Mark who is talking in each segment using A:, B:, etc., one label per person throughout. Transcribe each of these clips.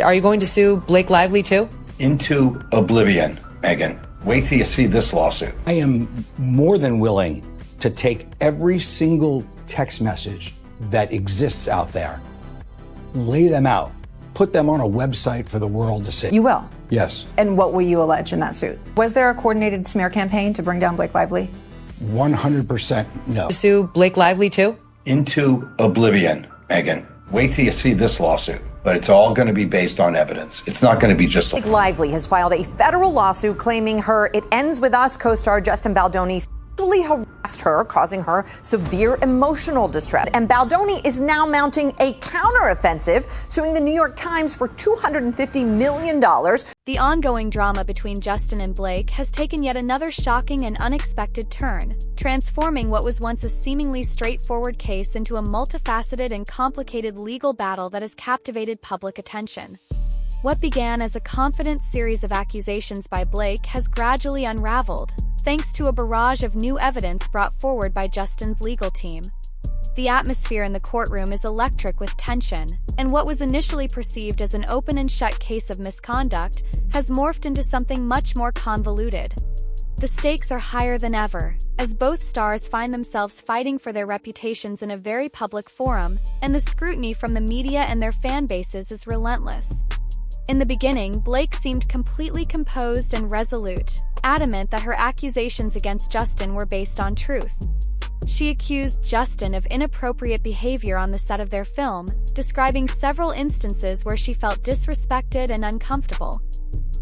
A: Are you going to sue Blake Lively too?
B: Into oblivion, Megan. Wait till you see this lawsuit.
C: I am more than willing to take every single text message that exists out there, lay them out, put them on a website for the world to see.
D: You will?
C: Yes.
D: And what will you allege in that suit? Was there a coordinated smear campaign to bring down Blake Lively?
C: 100% no.
A: Sue Blake Lively too?
B: Into oblivion, Megan. Wait till you see this lawsuit. But it's all going to be based on evidence. It's not going to be just...
E: Blake Lively has filed a federal lawsuit claiming her It Ends With Us co-star Justin Baldoni sexually harassed her, causing her severe emotional distress. And Baldoni is now mounting a counteroffensive, suing the New York Times for $250 million.
F: The ongoing drama between Justin and Blake has taken yet another shocking and unexpected turn, transforming what was once a seemingly straightforward case into a multifaceted and complicated legal battle that has captivated public attention. What began as a confident series of accusations by Blake has gradually unraveled, thanks to a barrage of new evidence brought forward by Justin's legal team. The atmosphere in the courtroom is electric with tension, and what was initially perceived as an open and shut case of misconduct has morphed into something much more convoluted. The stakes are higher than ever, as both stars find themselves fighting for their reputations in a very public forum, and the scrutiny from the media and their fan bases is relentless. In the beginning, Blake seemed completely composed and resolute, adamant that her accusations against Justin were based on truth. She accused Justin of inappropriate behavior on the set of their film, describing several instances where she felt disrespected and uncomfortable.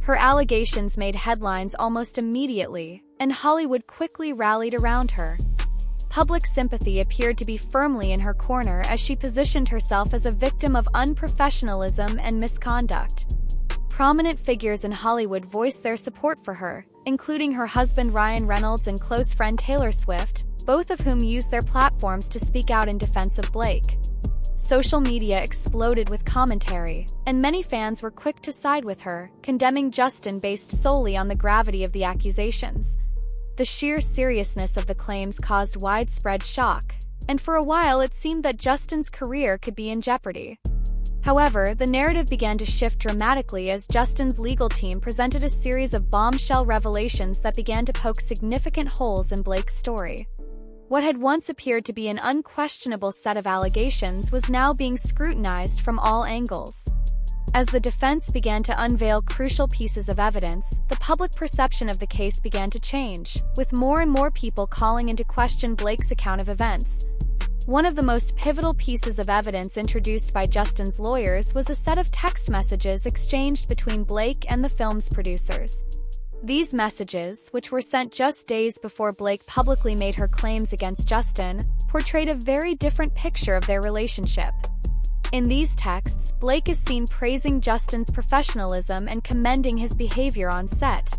F: Her allegations made headlines almost immediately, and Hollywood quickly rallied around her. Public sympathy appeared to be firmly in her corner as she positioned herself as a victim of unprofessionalism and misconduct. Prominent figures in Hollywood voiced their support for her, including her husband Ryan Reynolds and close friend Taylor Swift, both of whom used their platforms to speak out in defense of Blake. Social media exploded with commentary, and many fans were quick to side with her, condemning Justin based solely on the gravity of the accusations. The sheer seriousness of the claims caused widespread shock, and for a while it seemed that Justin's career could be in jeopardy. However, the narrative began to shift dramatically as Justin's legal team presented a series of bombshell revelations that began to poke significant holes in Blake's story. What had once appeared to be an unquestionable set of allegations was now being scrutinized from all angles. As the defense began to unveil crucial pieces of evidence, the public perception of the case began to change, with more and more people calling into question Blake's account of events. One of the most pivotal pieces of evidence introduced by Justin's lawyers was a set of text messages exchanged between Blake and the film's producers. These messages, which were sent just days before Blake publicly made her claims against Justin, portrayed a very different picture of their relationship. In these texts, Blake is seen praising Justin's professionalism and commending his behavior on set.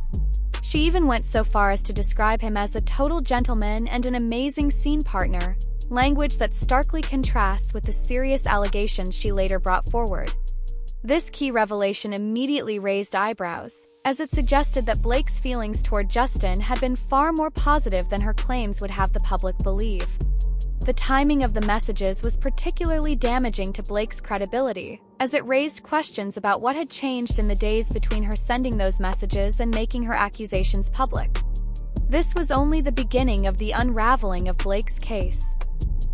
F: She even went so far as to describe him as a total gentleman and an amazing scene partner, language that starkly contrasts with the serious allegations she later brought forward. This key revelation immediately raised eyebrows, as it suggested that Blake's feelings toward Justin had been far more positive than her claims would have the public believe. The timing of the messages was particularly damaging to Blake's credibility, as it raised questions about what had changed in the days between her sending those messages and making her accusations public. This was only the beginning of the unraveling of Blake's case.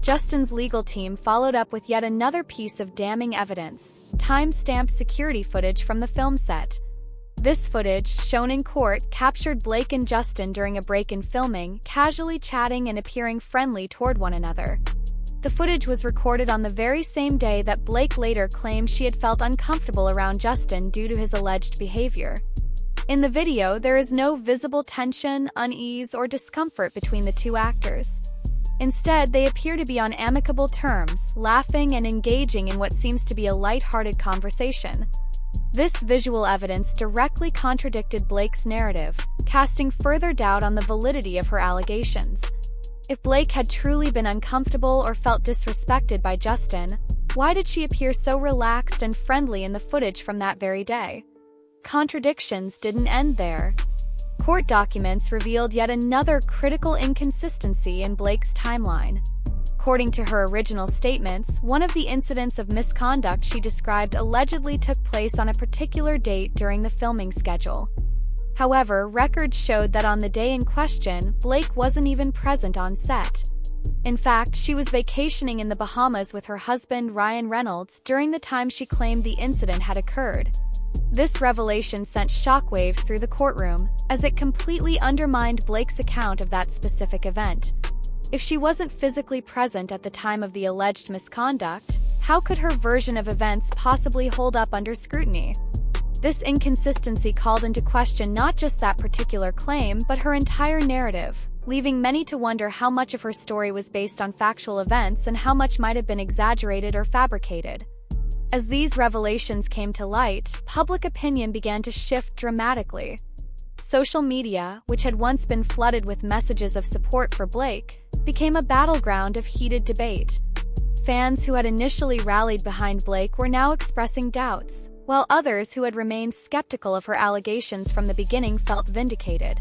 F: Justin's legal team followed up with yet another piece of damning evidence: time-stamped security footage from the film set. This footage, shown in court, captured Blake and Justin during a break in filming, casually chatting and appearing friendly toward one another. The footage was recorded on the very same day that Blake later claimed she had felt uncomfortable around Justin due to his alleged behavior. In the video, there is no visible tension, unease, or discomfort between the two actors. Instead, they appear to be on amicable terms, laughing and engaging in what seems to be a light-hearted conversation. This visual evidence directly contradicted Blake's narrative, casting further doubt on the validity of her allegations. If Blake had truly been uncomfortable or felt disrespected by Justin, why did she appear so relaxed and friendly in the footage from that very day? Contradictions didn't end there. Court documents revealed yet another critical inconsistency in Blake's timeline. According to her original statements, one of the incidents of misconduct she described allegedly took place on a particular date during the filming schedule. However, records showed that on the day in question, Blake wasn't even present on set. In fact, she was vacationing in the Bahamas with her husband, Ryan Reynolds, during the time she claimed the incident had occurred. This revelation sent shockwaves through the courtroom, as it completely undermined Blake's account of that specific event. If she wasn't physically present at the time of the alleged misconduct, how could her version of events possibly hold up under scrutiny? This inconsistency called into question not just that particular claim, but her entire narrative, leaving many to wonder how much of her story was based on factual events and how much might have been exaggerated or fabricated. As these revelations came to light, public opinion began to shift dramatically. Social media, which had once been flooded with messages of support for Blake, became a battleground of heated debate. Fans who had initially rallied behind Blake were now expressing doubts, while others who had remained skeptical of her allegations from the beginning felt vindicated.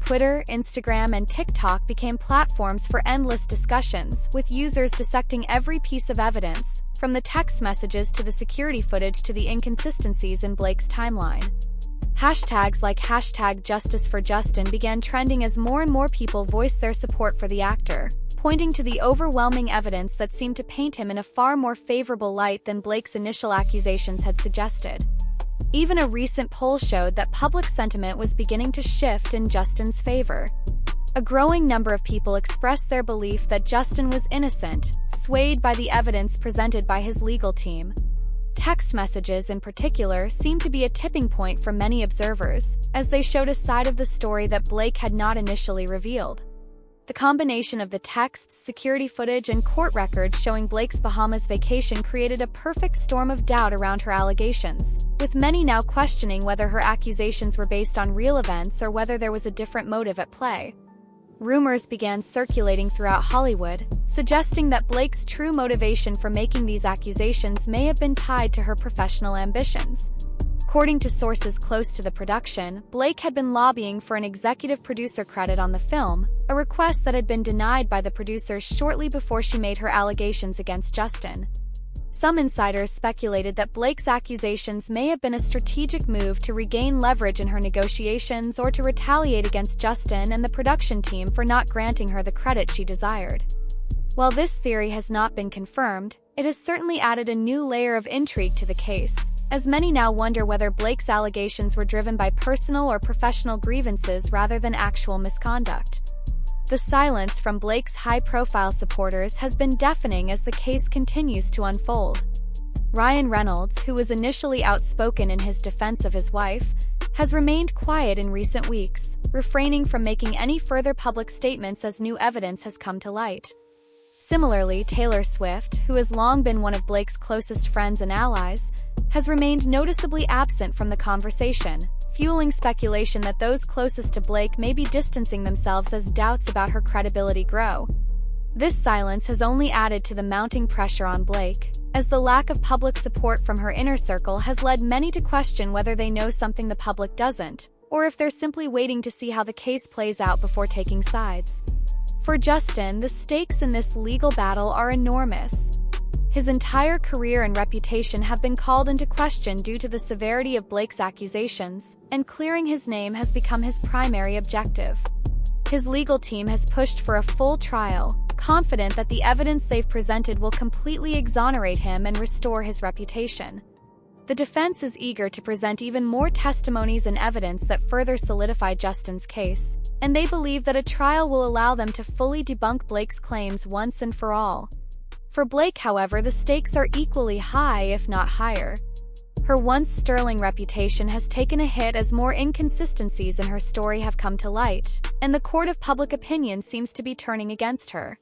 F: Twitter, Instagram, and TikTok became platforms for endless discussions, with users dissecting every piece of evidence, from the text messages to the security footage to the inconsistencies in Blake's timeline. Hashtags like #JusticeForJustin began trending as more and more people voiced their support for the actor, pointing to the overwhelming evidence that seemed to paint him in a far more favorable light than Blake's initial accusations had suggested. Even a recent poll showed that public sentiment was beginning to shift in Justin's favor. A growing number of people expressed their belief that Justin was innocent, swayed by the evidence presented by his legal team. Text messages, in particular, seemed to be a tipping point for many observers, as they showed a side of the story that Blake had not initially revealed. The combination of the texts, security footage, and court records showing Blake's Bahamas vacation created a perfect storm of doubt around her allegations, with many now questioning whether her accusations were based on real events or whether there was a different motive at play. Rumors began circulating throughout Hollywood, suggesting that Blake's true motivation for making these accusations may have been tied to her professional ambitions. According to sources close to the production, Blake had been lobbying for an executive producer credit on the film, a request that had been denied by the producers shortly before she made her allegations against Justin. Some insiders speculated that Blake's accusations may have been a strategic move to regain leverage in her negotiations or to retaliate against Justin and the production team for not granting her the credit she desired. While this theory has not been confirmed, it has certainly added a new layer of intrigue to the case, as many now wonder whether Blake's allegations were driven by personal or professional grievances rather than actual misconduct. The silence from Blake's high-profile supporters has been deafening as the case continues to unfold. Ryan Reynolds, who was initially outspoken in his defense of his wife, has remained quiet in recent weeks, refraining from making any further public statements as new evidence has come to light. Similarly, Taylor Swift, who has long been one of Blake's closest friends and allies, has remained noticeably absent from the conversation, fueling speculation that those closest to Blake may be distancing themselves as doubts about her credibility grow. This silence has only added to the mounting pressure on Blake, as the lack of public support from her inner circle has led many to question whether they know something the public doesn't, or if they're simply waiting to see how the case plays out before taking sides. For Justin, the stakes in this legal battle are enormous. His entire career and reputation have been called into question due to the severity of Blake's accusations, and clearing his name has become his primary objective. His legal team has pushed for a full trial, confident that the evidence they've presented will completely exonerate him and restore his reputation. The defense is eager to present even more testimonies and evidence that further solidify Justin's case, and they believe that a trial will allow them to fully debunk Blake's claims once and for all. For Blake, however, the stakes are equally high, if not higher. Her once sterling reputation has taken a hit as more inconsistencies in her story have come to light, and the court of public opinion seems to be turning against her.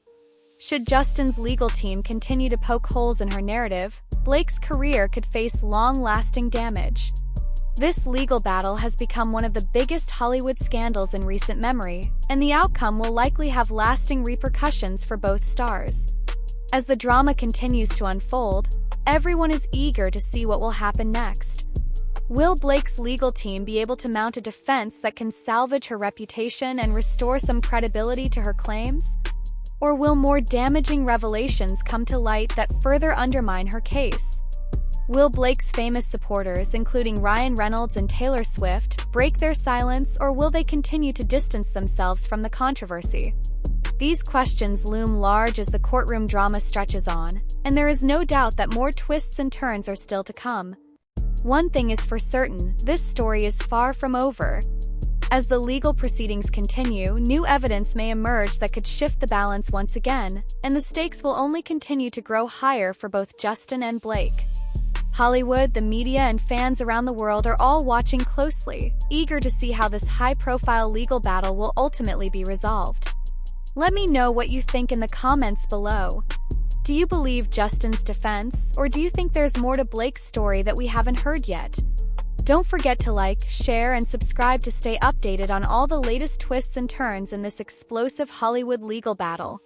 F: Should Justin's legal team continue to poke holes in her narrative, Blake's career could face long-lasting damage. This legal battle has become one of the biggest Hollywood scandals in recent memory, and the outcome will likely have lasting repercussions for both stars. As the drama continues to unfold, everyone is eager to see what will happen next. Will Blake's legal team be able to mount a defense that can salvage her reputation and restore some credibility to her claims? Or will more damaging revelations come to light that further undermine her case? Will Blake's famous supporters, including Ryan Reynolds and Taylor Swift, break their silence, or will they continue to distance themselves from the controversy? These questions loom large as the courtroom drama stretches on, and there is no doubt that more twists and turns are still to come. One thing is for certain, this story is far from over. As the legal proceedings continue, new evidence may emerge that could shift the balance once again, and the stakes will only continue to grow higher for both Justin and Blake. Hollywood, the media, and fans around the world are all watching closely, eager to see how this high-profile legal battle will ultimately be resolved. Let me know what you think in the comments below. Do you believe Justin's defense, or do you think there's more to Blake's story that we haven't heard yet? Don't forget to like, share, and subscribe to stay updated on all the latest twists and turns in this explosive Hollywood legal battle.